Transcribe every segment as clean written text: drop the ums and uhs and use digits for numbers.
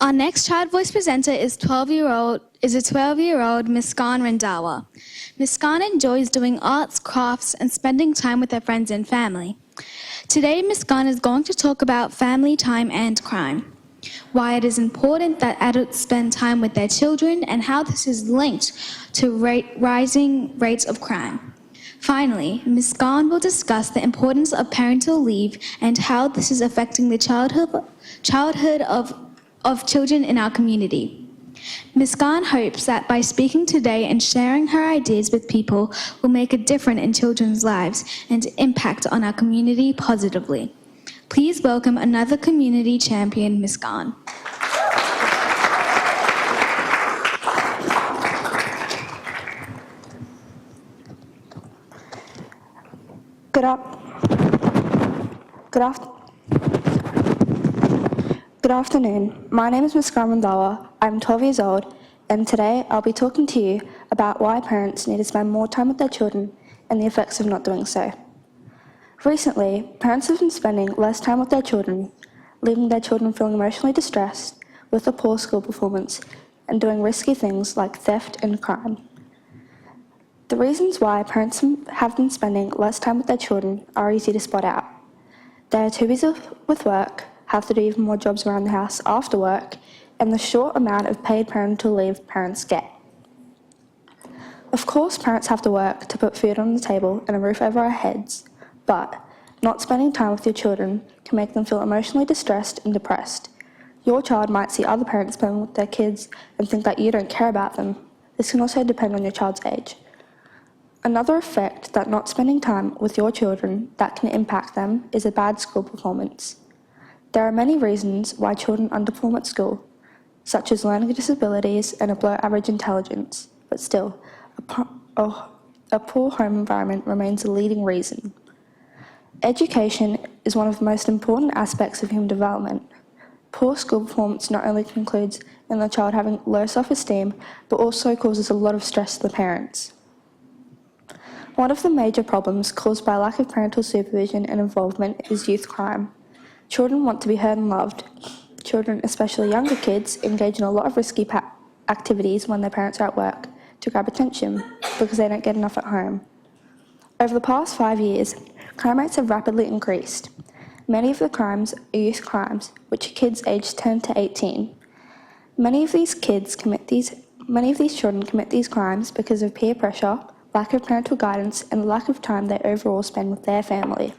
Our next Child Voice presenter is a 12-year-old Muskaan Randahawa. Muskaan enjoys doing arts, crafts, and spending time with her friends and family. Today, Muskaan is going to talk about family time and crime, why it is important that adults spend time with their children, and how this is linked to rising rates of crime. Finally, Muskaan will discuss the importance of parental leave and how this is affecting the childhood of children in our community. Muskaan hopes that by speaking today and sharing her ideas with people will make a difference in children's lives and impact on our community positively. Please welcome another community champion, Muskaan. Good afternoon. My name is Muskaan Randahawa. I'm 12 years old, and today I'll be talking to you about why parents need to spend more time with their children and the effects of not doing so. Recently, parents have been spending less time with their children, leaving their children feeling emotionally distressed with a poor school performance and doing risky things like theft and crime. The reasons why parents have been spending less time with their children are easy to spot out. They are too busy with work, have to do even more jobs around the house after work, and the short amount of paid parental leave parents get. Of course, parents have to work to put food on the table and a roof over our heads, but not spending time with your children can make them feel emotionally distressed and depressed. Your child might see other parents playing with their kids and think that you don't care about them. This can also depend on your child's age. Another effect that not spending time with your children that can impact them is a bad school performance. There are many reasons why children underperform at school, such as learning disabilities and a below average intelligence, but still, a poor home environment remains a leading reason. Education is one of the most important aspects of human development. Poor school performance not only concludes in the child having low self-esteem, but also causes a lot of stress to the parents. One of the major problems caused by lack of parental supervision and involvement is youth crime. Children want to be heard and loved. Children, especially younger kids, engage in a lot of risky activities when their parents are at work to grab attention because they don't get enough at home. Over the past 5 years, crime rates have rapidly increased. Many of the crimes are youth crimes, which are kids aged 10 to 18. Many of these children commit these crimes because of peer pressure, lack of parental guidance, and the lack of time they overall spend with their family.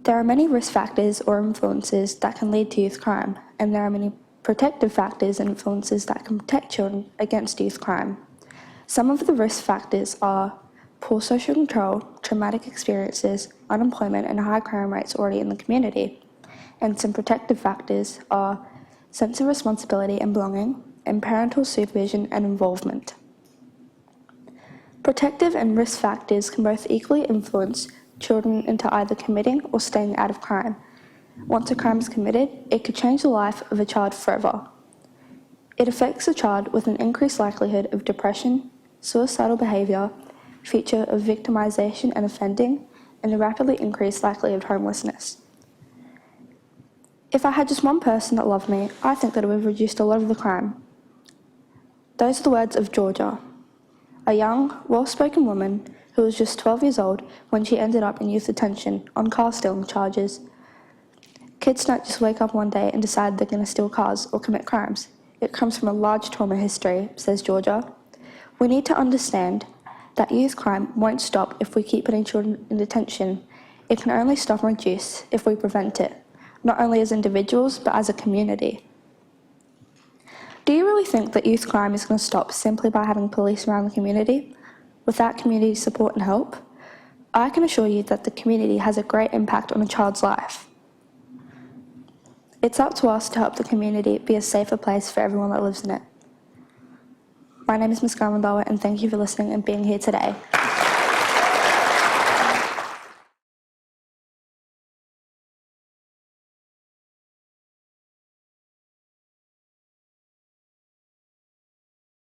There are many risk factors or influences that can lead to youth crime, and there are many protective factors and influences that can protect children against youth crime. Some of the risk factors are poor social control, traumatic experiences, unemployment, and high crime rates already in the community. And some protective factors are sense of responsibility and belonging, and parental supervision and involvement. Protective and risk factors can both equally influence children into either committing or staying out of crime. Once a crime is committed, it could change the life of a child forever. It affects a child with an increased likelihood of depression, suicidal behaviour, feature of victimisation and offending, and a rapidly increased likelihood of homelessness. If I had just one person that loved me, I think that it would have reduced a lot of the crime. Those are the words of Georgia, a young, well-spoken woman who was just 12 years old when she ended up in youth detention on car stealing charges. Kids don't just wake up one day and decide they're going to steal cars or commit crimes. It comes from a large trauma history, says Georgia. We need to understand that youth crime won't stop if we keep putting children in detention. It can only stop and reduce if we prevent it, not only as individuals, but as a community. Do you really think that youth crime is going to stop simply by having police around the community? Without community support and help, I can assure you that the community has a great impact on a child's life. It's up to us to help the community be a safer place for everyone that lives in it. My name is Muskaan Randahawa, and thank you for listening and being here today.